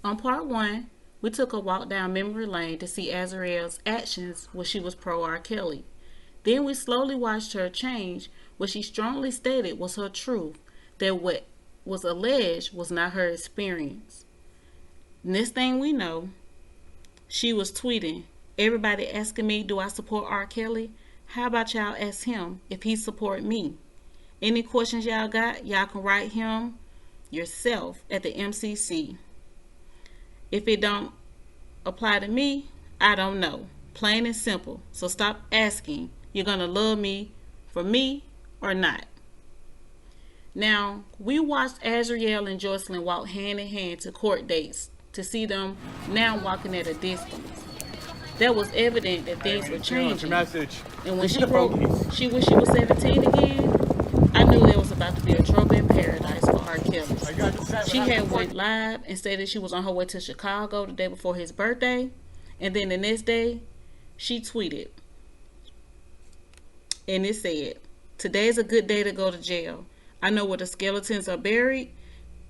On part one, we took a walk down memory lane to see Azriel's actions when she was pro Rkelly. Then we slowly watched her change what she strongly stated was her truth, that what was alleged was not her experience. Next thing we know, she was tweeting, "Everybody asking me, do I support Rkelly? How about y'all ask him if he support me? Any questions y'all got, y'all can write him yourself at the MCC. If it don't apply to me, I don't know. Plain and simple. So stop asking. You're going to love me for me or not." Now, we watched Azriel and Jocelyn walk hand in hand to court dates to see them now walking at a distance. That was evident that things were changing. And when she wrote she wished she was 17 again, I knew there was about to be a trouble in paradise for Rkelly. She had went live and stated she was on her way to Chicago the day before his birthday, and then the next day she tweeted, and it said, "Today's a good day to go to jail. I know where the skeletons are buried.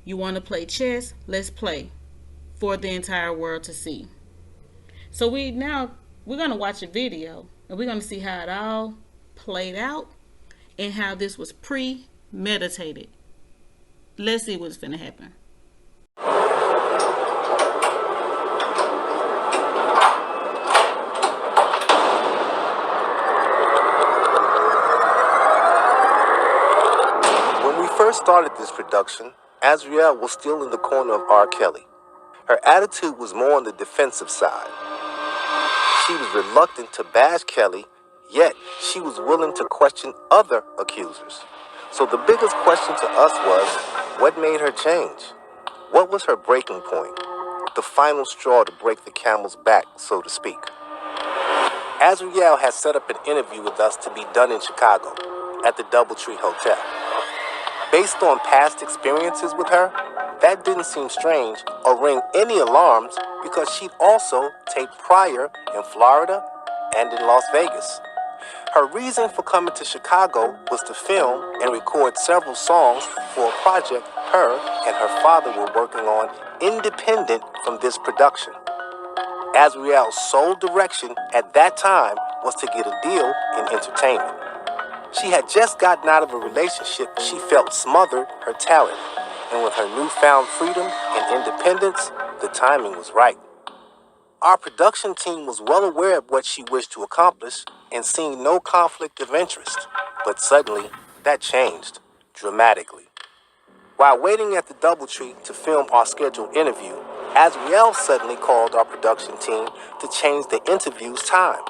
You want to play chess? Let's play for the entire world to see." So we're going to watch a video and we're going to see how it all played out and how this was premeditated. Let's see what's finna happen. When we first started this production, Azriel was still in the corner of Rkelly. Her attitude was more on the defensive side. She was reluctant to bash Kelly, yet she was willing to question other accusers. So the biggest question to us was, what made her change? What was her breaking point? The final straw to break the camel's back, so to speak. Azriel has set up an interview with us to be done in Chicago at the Doubletree Hotel. Based on past experiences with her, that didn't seem strange or ring any alarms because she'd also taped prior in Florida and in Las Vegas. Her reason for coming to Chicago was to film and record several songs for a project her and her father were working on independent from this production. Azriel's sole direction at that time was to get a deal in entertainment. She had just gotten out of a relationship she felt smothered her talent, and with her newfound freedom and independence, the timing was right. Our production team was well aware of what she wished to accomplish and seeing no conflict of interest, but suddenly that changed dramatically. While waiting at the Doubletree to film our scheduled interview, Azriel suddenly called our production team to change the interview's time.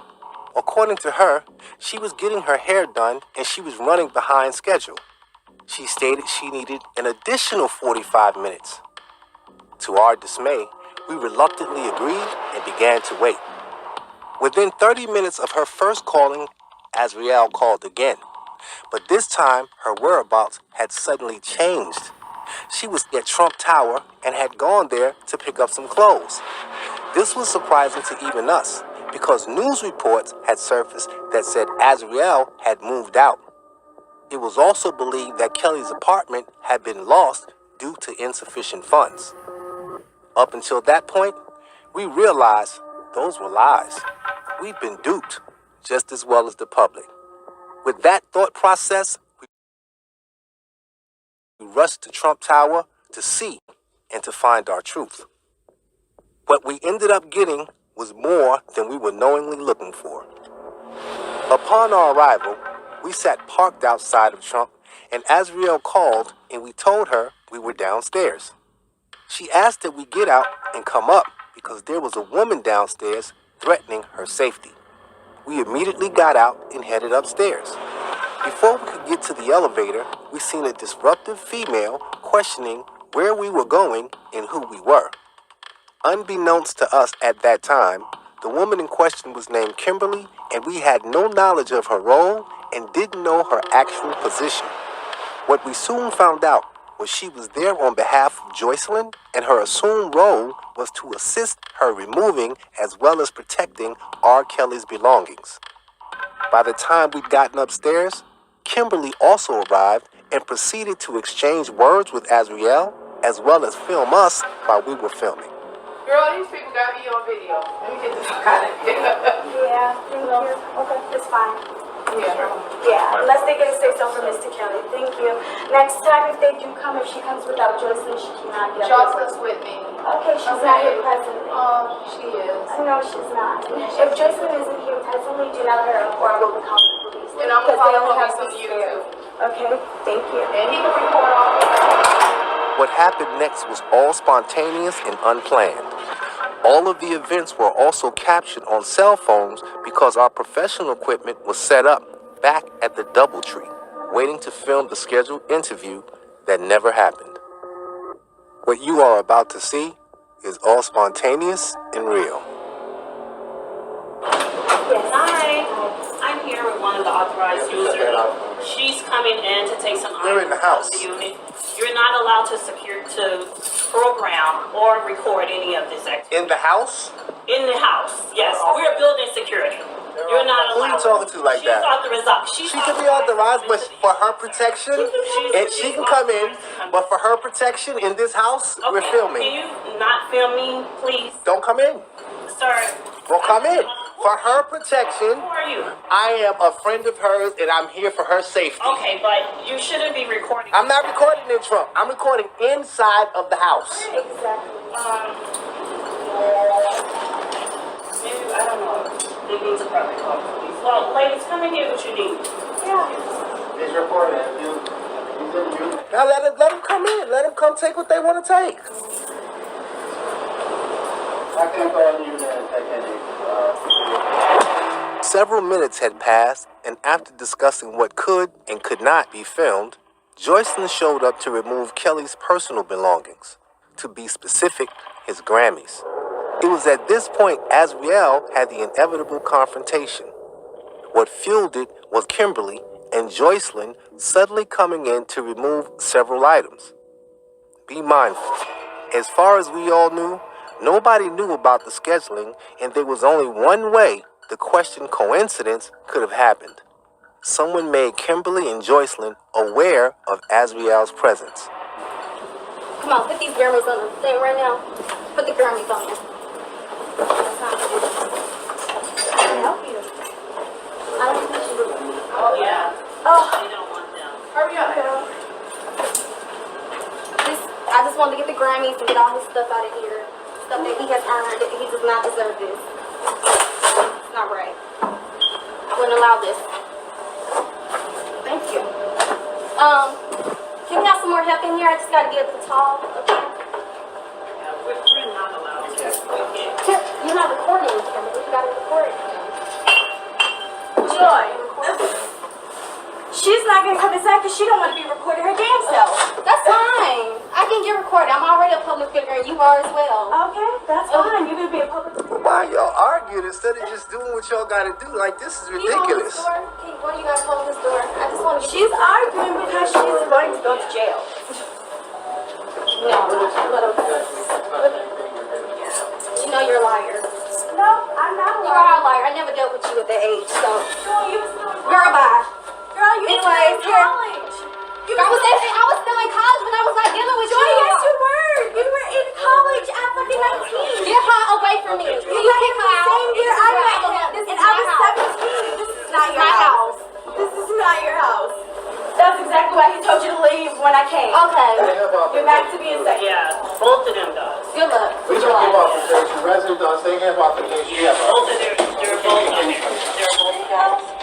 According to her, she was getting her hair done and she was running behind schedule. She stated she needed an additional 45 minutes. To our dismay, we reluctantly agreed and began to wait. Within 30 minutes of her first calling, Azriel called again. But this time, her whereabouts had suddenly changed. She was at Trump Tower and had gone there to pick up some clothes. This was surprising to even us, because news reports had surfaced that said Azriel had moved out. It was also believed that Kelly's apartment had been lost due to insufficient funds. Up until that point, we realized those were lies. We'd been duped, just as well as the public. With that thought process, we rushed to Trump Tower to see and to find our truth. What we ended up getting was more than we were knowingly looking for. Upon our arrival, we sat parked outside of Trump, and Azriel called and we told her we were downstairs. She asked that we get out and come up because there was a woman downstairs threatening her safety. We immediately got out and headed upstairs. Before we could get to the elevator, we seen a disruptive female questioning where we were going and who we were. Unbeknownst to us at that time, the woman in question was named Kimberly, and we had no knowledge of her role and didn't know her actual position. What we soon found out was she was there on behalf of Jocelyn, and her assumed role was to assist her removing as well as protecting Rkelly's belongings. By the time we'd gotten upstairs, Kimberly also arrived and proceeded to exchange words with Azriel as well as film us while we were filming. Girl, these people got me on video. Let me get the fuck out of here. Yeah, thank you. Okay, it's fine. Yeah. Yeah, unless they get a say-so from Mr. Kelly. Thank you. Next time, if they do come, if she comes without Joycelyn, she cannot get up. Jocelyn's with me. Okay, she's not here presently. She is. No, she's not. If Joycelyn isn't here presently, do not let her up, or I will be calling the police. And I'm Because gonna they call only the have police on this you here. too. Okay, thank you. And he can report all of that. What happened next was all spontaneous and unplanned. All of the events were also captured on cell phones because our professional equipment was set up back at the DoubleTree, waiting to film the scheduled interview that never happened. What you are about to see is all spontaneous and real. Hi, I'm here with one of the authorized users. She's coming in to take some You're in the house. Of the unit. You're not allowed to program or record any of this activity. In the house? In the house, yes. We're building security. You're not Who allowed. you talking to like that? She's She can be authorized, but for her protection, and she can come in, but for her protection in this house, we're Can filming. you not film me, please? Don't come in. Sir. Well, come in. For her protection, Who are you? I am a friend of hers, and I'm here for her safety. Okay, but you shouldn't be recording. I'm not recording in front. I'm recording inside of the house. Exactly. Maybe, I don't know. They need to probably call the police. Well, ladies, come and get what you need. Yeah. He's reporting. Now let him come in. Let him come take what they want to take. I can't go on you and take any. Several minutes had passed, and after discussing what could and could not be filmed, Joycelyn showed up to remove Kelly's personal belongings. To be specific, his Grammys. It was at this point Azriel had the inevitable confrontation. What fueled it was Kimberly and Joycelyn suddenly coming in to remove several items. Be mindful. As far as we all knew, nobody knew about the scheduling, and there was only one way the questioned coincidence could have happened. Someone made Kimberly and Joycelyn aware of Azriel's presence. Come on, put these Grammys on the thing right now. Put the Grammys on there. That's not good. I can help you. I don't think you would. Oh, yeah. Oh, They don't want them. Hurry up. I just wanted to get the Grammys and get all his stuff out of here. Stuff that he has earned. He does not deserve this. It's not right. I wouldn't allow this. Thank you. Can we have some more help in here? I just gotta get the tall. Okay. Yeah, we're not allowed to. We can't. You're not recording, Kimberly. You gotta record. Joy. She's not gonna come inside because she don't want to be recorded her damn self. That's fine. I can get recorded. I'm already a public figure and you are as well. Okay, that's fine. You can be a public figure. Why y'all arguing instead of just doing what y'all gotta do? Like, this is ridiculous. One of you guys hold this door. I just want to. She's arguing because she's going to go to jail. No, you know you're a liar. No, I'm not a liar. You are a liar. I never dealt with you at that age, so. Girl, bye. Girl, you were in college. I was still in college when I was not dealing with you. Yes, you were. You were in college at fucking 19. Get her away from me. You kick her out. Same year I met her. And I was 17. This is not your house. This is not your house. That's exactly why he told you to leave when I came. Okay. You're back to being second. Yeah, both of them does. Good luck. We took him off the station. Resident does. They have obligations. You have Both of them, they're both on it. They're both on it.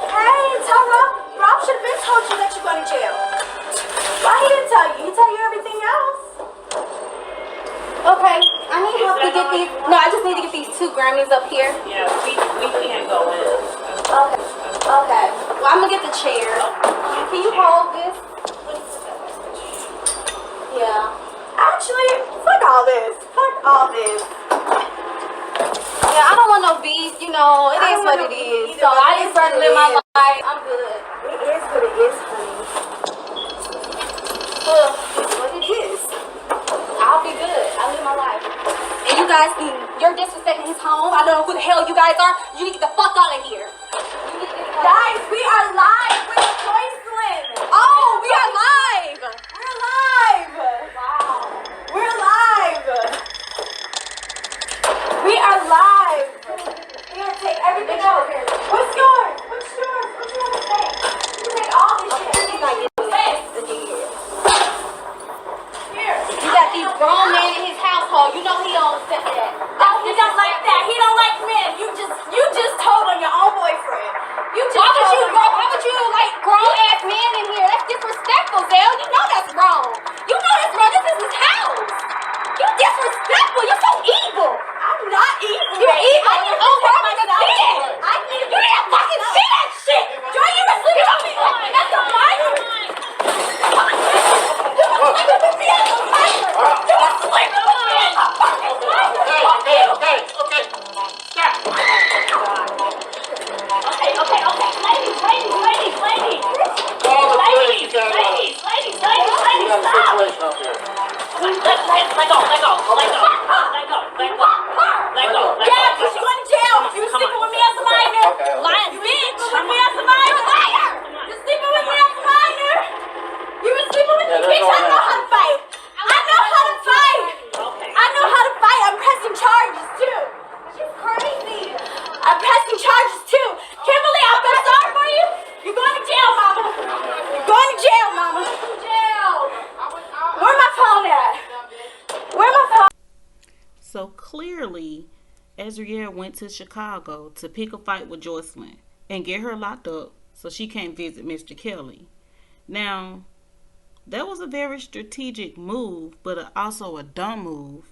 Hey, tell Rob should have been told you that you're going to jail. Why he didn't tell you? He tell you everything else. Okay, I need help to get these. No, I just need to get these 2 Grammys up here. Yeah, we can't go in. Okay. Okay. Well, I'm gonna get the chair. Can you hold this? Yeah. Actually, fuck all this. Fuck all this. Yeah, I don't want no beef. You know, it is what it is. So I just try to live my life. I'm good. It is what it is, honey. It's what it is. I'll be good. I live my life. And you guys, you're disrespecting his home. I don't know who the hell you guys are. You need to get the fuck out of here. Guys, we are live with Joycelyn. Oh, we are live. We're live. Wow. We're live. these grown men in his household. You know he don't accept that. Oh, he don't like that. He don't like men. You just told on your own boyfriend. Why would you like grown ass men in here? That's disrespectful, Zell. You know that's wrong. You know that's wrong. This is his house. You disrespectful. You're so evil. I'm not evil. You're evil. You're so wrong with the shit. You need to fucking see that shit. Joy, you were sleeping on me. That's a minor. You were sleeping with me as a minor. You were sleeping with me as a fucking minor. Okay. Stop. Ladies. Call the police. You got Ladies, a situation up here. Let go. Yeah, because you went to jail. You were sleeping with me as a minor. Lying bitch. You were sleeping with me as a minor. Liar. You're sleeping with me as a minor. You were sleeping with me, bitch. I know how to fight. I'm pressing charges, too. She's crazy. I'm pressing charges, too. Kimberly, I feel sorry for you. You're going to jail, mama. You're going to jail, mama. Jail. Where my phone at? Where my phone? So clearly, Azriel went to Chicago to pick a fight with Joycelyn and get her locked up so she can't visit Mr. Kelly. Now, that was a very strategic move, but also a dumb move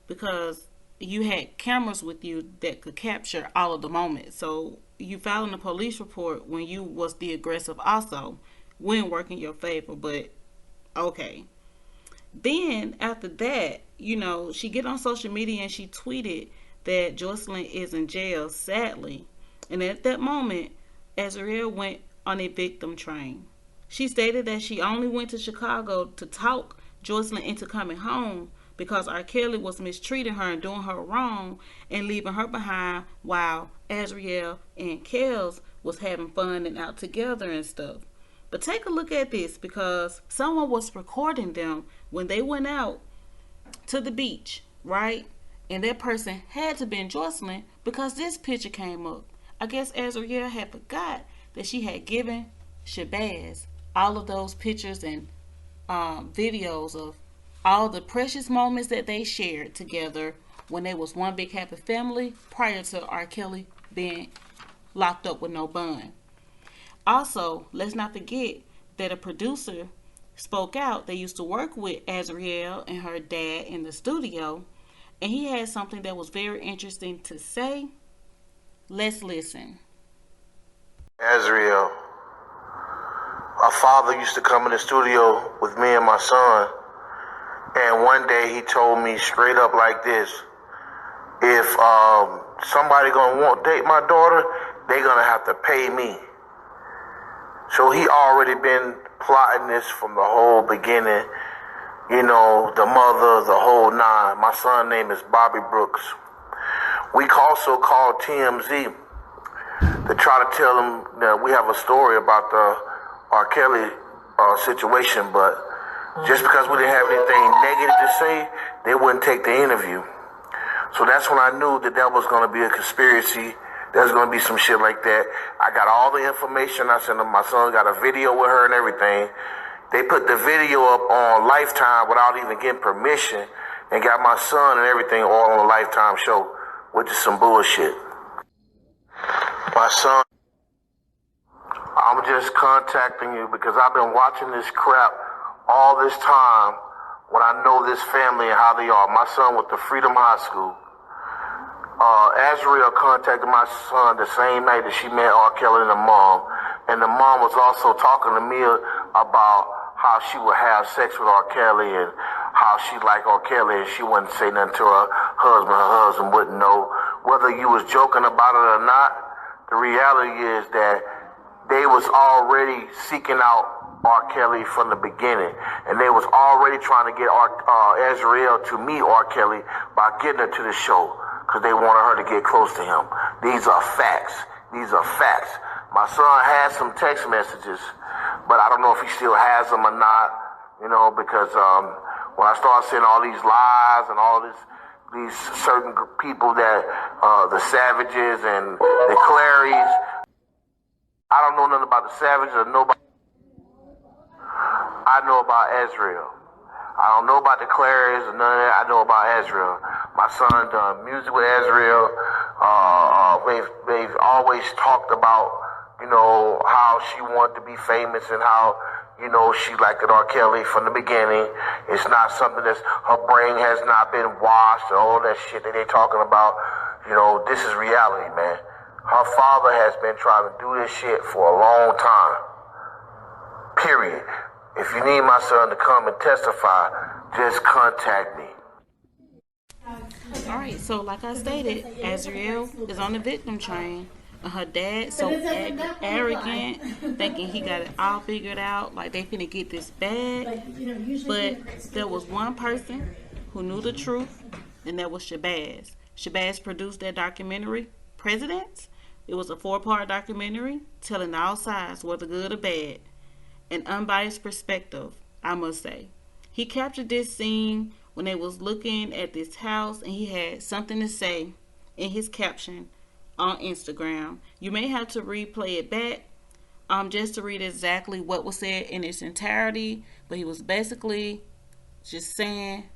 because you had cameras with you that could capture all of the moments. So you filing a police report when you was the aggressive also wouldn't work in your favor, but okay. Then after that, she get on social media and she tweeted that Joycelyn is in jail, sadly. And at that moment, Azriel went on a victim train. She stated that she only went to Chicago to talk Joycelyn into coming home because Rkelly was mistreating her and doing her wrong and leaving her behind while Azriel and Kels was having fun and out together and stuff. But take a look at this because someone was recording them when they went out to the beach, right? And that person had to be Joycelyn because this picture came up. I guess Azriel had forgot that she had given Shabazz all of those pictures and videos of all the precious moments that they shared together when they was one big happy family prior to Rkelly being locked up with no bond. Also, let's not forget that a producer spoke out. They used to work with Azriel and her dad in the studio, and he had something that was very interesting to say. Let's listen. Azriel, our father used to come in the studio with me and my son, and one day he told me straight up like this: if somebody gonna want to date my daughter, they gonna have to pay me. So he already been plotting this from the whole beginning, the mother, the whole nine. My son's name is Bobby Brooks. We also called TMZ to try to tell them that we have a story about the Rkelly situation, but just because we didn't have anything negative to say, they wouldn't take the interview. So that's when I knew that was going to be a conspiracy. There's going to be some shit like that. I got all the information. I sent them. My son got a video with her and everything. They put the video up on Lifetime without even getting permission and got my son and everything all on a Lifetime show, which is some bullshit. My son, I'm just contacting you because I've been watching this crap all this time when I know this family and how they are. My son went to Freedom High School. Azriel contacted my son the same night that she met Rkelly and the mom. And the mom was also talking to me about how she would have sex with Rkelly and how she liked Rkelly and she wouldn't say nothing to her husband. Her husband wouldn't know. Whether you was joking about it or not, the reality is that they was already seeking out Rkelly from the beginning. And they was already trying to get Azriel to meet Rkelly by getting her to the show, because they wanted her to get close to him. These are facts. My son has some text messages, but I don't know if he still has them or not, because when I started seeing all these lies and all these certain people that, the Savages and the Clarys, I don't know nothing about the Savages or nobody. I know about Azriel. I don't know about the Clarys or none of that. I know about Azriel. My son done music with Azriel. They've always talked about, how she wanted to be famous and how, she liked it Rkelly from the beginning. It's not something her brain has not been washed or all that shit that they talking about. This is reality, man. Her father has been trying to do this shit for a long time. Period. If you need my son to come and testify, just contact me. Alright, so like I stated, Azriel is on the victim train. And her dad so arrogant, thinking he got it all figured out, like they finna get this bag. But there was one person who knew the truth, and that was Shabazz. Shabazz produced that documentary, Precedence. It was a 4-part documentary telling all sides, whether good or bad. An unbiased perspective, I must say. He captured this scene when they was looking at this house, and he had something to say in his caption on Instagram. You may have to replay it back just to read exactly what was said in its entirety, but he was basically just saying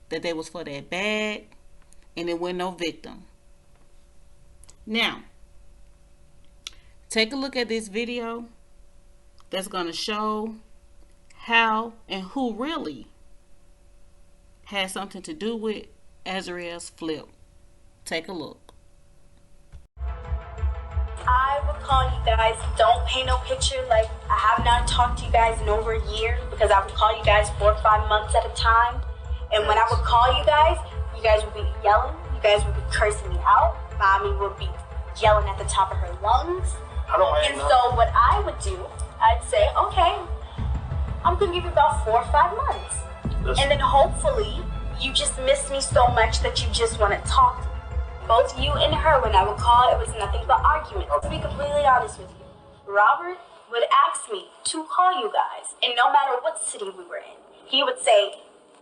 that they was for that bag and there wasn't no victim. Now, take a look at this video that's going to show how and who really had something to do with Azriel's flip. Take a look. I would call you guys, don't paint no picture, like I have not talked to you guys in over a year because I would call you guys 4 or 5 months at a time. And when I would call you guys would be yelling, you guys would be cursing me out, mommy would be yelling at the top of her lungs. And so what I would do, I'd say, okay, I'm gonna give you about 4 or 5 months. And then hopefully you just miss me so much that you just want to talk to me. Both you and her, when I would call, it was nothing but arguments. To be completely honest with you, Robert would ask me to call you guys, and no matter what city we were in, he would say,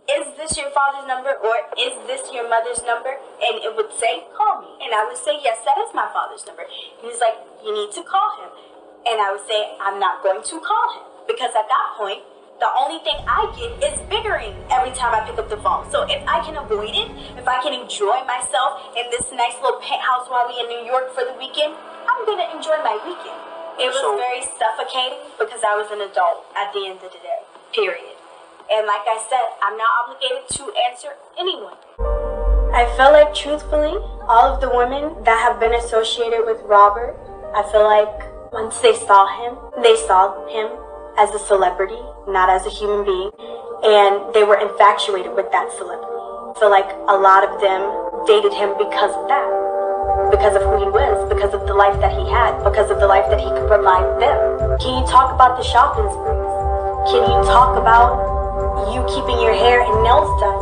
is this your father's number, or is this your mother's number? And it would say, call me. And I would say, yes, that is my father's number. And he's like, you need to call him. And I would say, I'm not going to call him, because at that point, the only thing I get is bickering every time I pick up the phone. So if I can avoid it, if I can enjoy myself in this nice little penthouse while we in New York for the weekend, I'm going to enjoy my weekend. It was very suffocating because I was an adult at the end of the day, period. And like I said, I'm not obligated to answer anyone. I feel like, truthfully, all of the women that have been associated with Robert, I feel like once they saw him as a celebrity, not as a human being, and they were infatuated with that celebrity. I feel like a lot of them dated him because of that, because of who he was, because of the life that he had, because of the life that he could provide them. Can you talk about the shopping sprees? Can you talk about you keeping your hair and nails done?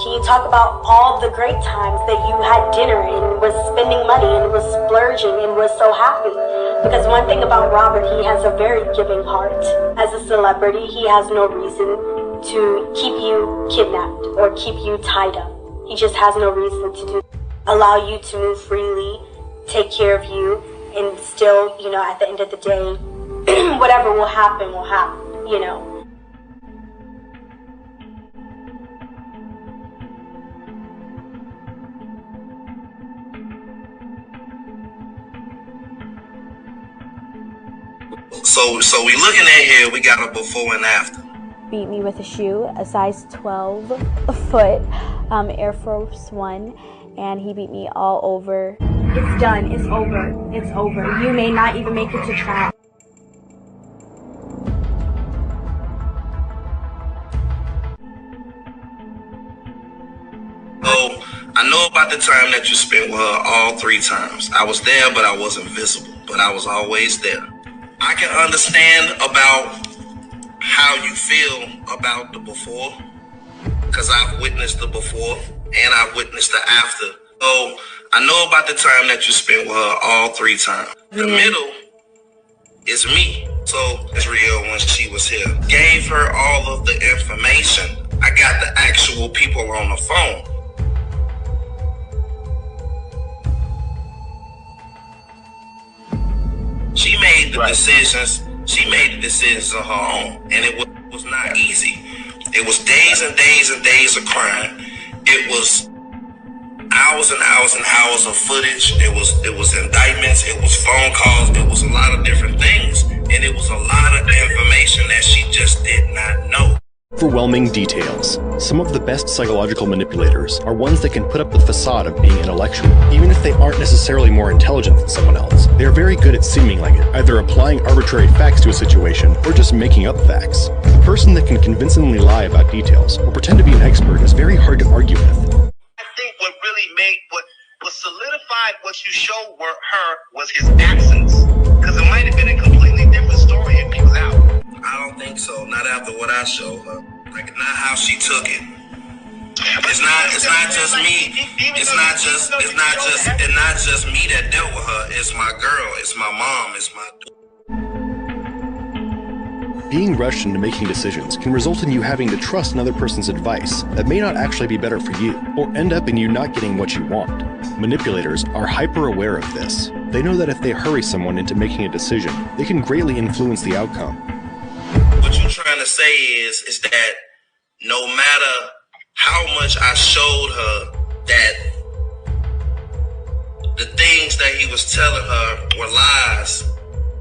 Can you talk about all the great times that you had dinner and was spending money and was splurging and was so happy? Because one thing about Robert, he has a very giving heart. As a celebrity, he has no reason to keep you kidnapped or keep you tied up. He just has no reason to allow you to move freely, take care of you, and still, at the end of the day, whatever will happen, So we looking at here, we got a before and after. Beat me with a shoe, a size 12 foot Air Force One, and he beat me all over. It's done. It's over. It's over. You may not even make it to trial. So I know about the time that you spent with her all 3 times. I was there, but I wasn't visible, but I was always there. I can understand about how you feel about the before, because I've witnessed the before and I've witnessed the after. So I know about the time that you spent with her all 3 times. The middle is me. So Azriel, when she was here, gave her all of the information. I got the actual people on the phone. She made the decisions. She made the decisions on her own, and it was not easy. It was days and days and days of crime. It was hours and hours and hours of footage. It was indictments. It was phone calls. It was a lot of different things, and it was a lot of information that she just did not know. Overwhelming details. Some of the best psychological manipulators are ones that can put up the facade of being intellectual, even if they aren't necessarily more intelligent than someone else. They are very good at seeming like it, either applying arbitrary facts to a situation or just making up facts. A person that can convincingly lie about details or pretend to be an expert is very hard to argue with. I think what really made what solidified what you showed her was his absence, because it might have been a completely different story if he was out. I don't think so. Not after what I showed her. Like, not how she took it. It's not just me. It's not just me that dealt with her. It's my girl. It's my mom. It's my daughter. Being rushed into making decisions can result in you having to trust another person's advice that may not actually be better for you, or end up in you not getting what you want. Manipulators are hyper aware of this. They know that if they hurry someone into making a decision, they can greatly influence the outcome. What you're trying to say is that no matter how much I showed her that the things that he was telling her were lies,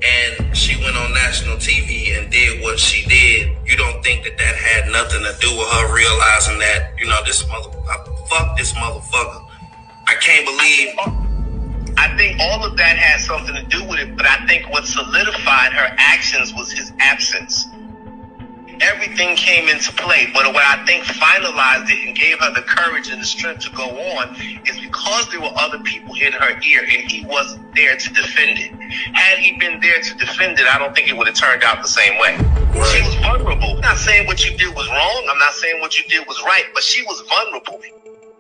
and she went on national TV and did what she did, you don't think that had nothing to do with her realizing that, fuck this motherfucker. I can't believe. I think all of that had something to do with it, but I think what solidified her actions was his absence. Everything came into play, but what I think finalized it and gave her the courage and the strength to go on is because there were other people in her ear and he wasn't there to defend it. Had he been there to defend it, I don't think it would have turned out the same way. Right. She was vulnerable. I'm not saying what you did was wrong. I'm not saying what you did was right, but she was vulnerable.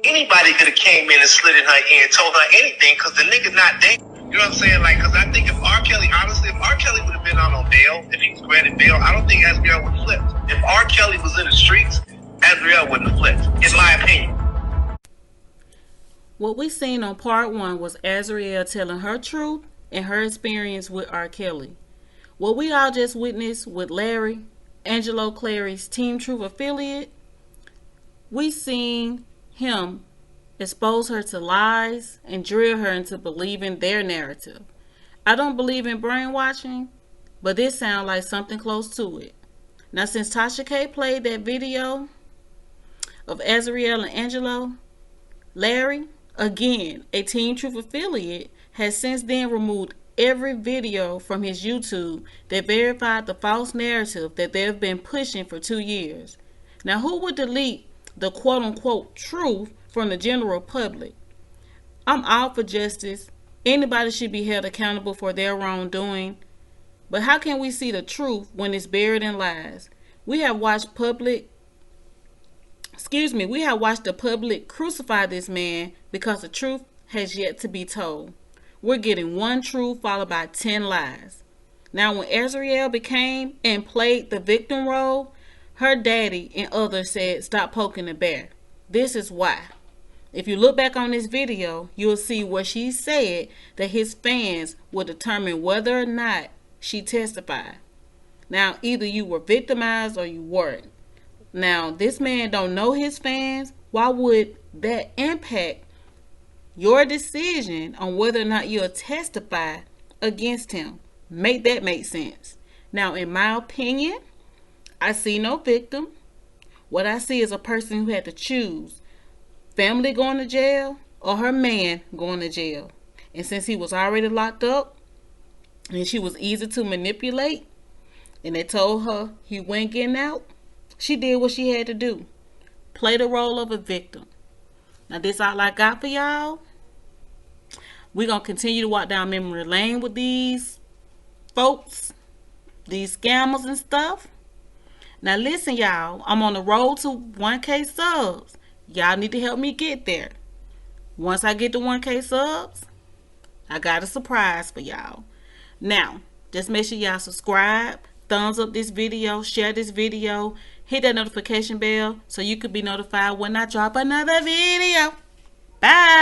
Anybody could have came in and slid in her ear and told her anything because the nigga not there. You know what I'm saying? Like, because I think if Rkelly would have been out on bail, if he was granted bail, I don't think Azriel would have flipped. If Rkelly was in the streets, Azriel wouldn't have flipped, in my opinion. What we seen on part 1 was Azriel telling her truth and her experience with Rkelly. What we all just witnessed with Larry, Azriel Clary's Team Truth affiliate, we seen him expose her to lies and drill her into believing their narrative. I don't believe in brainwashing, but this sounds like something close to it. Now, since Tasha K played that video of Azriel and Angelo, Larry, again, a Team Truth affiliate, has since then removed every video from his YouTube that verified the false narrative that they've been pushing for 2 years. Now, who would delete the quote-unquote truth from the general public? I'm all for justice. Anybody should be held accountable for their wrongdoing. But how can we see the truth when it's buried in lies? We have watched the public crucify this man because the truth has yet to be told. We're getting one truth followed by 10 lies. Now, when Azriel became and played the victim role, her daddy and others said, "Stop poking the bear." This is why. If you look back on this video, you'll see where she said that his fans will determine whether or not she testified. Now, either you were victimized or you weren't. Now, this man don't know his fans. Why would that impact your decision on whether or not you'll testify against him? Make that make sense. Now, in my opinion, I see no victim. What I see is a person who had to choose family going to jail or her man going to jail. And since he was already locked up and she was easy to manipulate and they told her he wasn't getting out, she did what she had to do. Play the role of a victim. Now, this all I got for y'all. We're going to continue to walk down memory lane with these folks, these scammers and stuff. Now, listen, y'all. I'm on the road to 1K subs. Y'all need to help me get there. Once I get to 1K subs, I got a surprise for y'all. Now, just make sure y'all subscribe, thumbs up this video, share this video, hit that notification bell so you can be notified when I drop another video. Bye.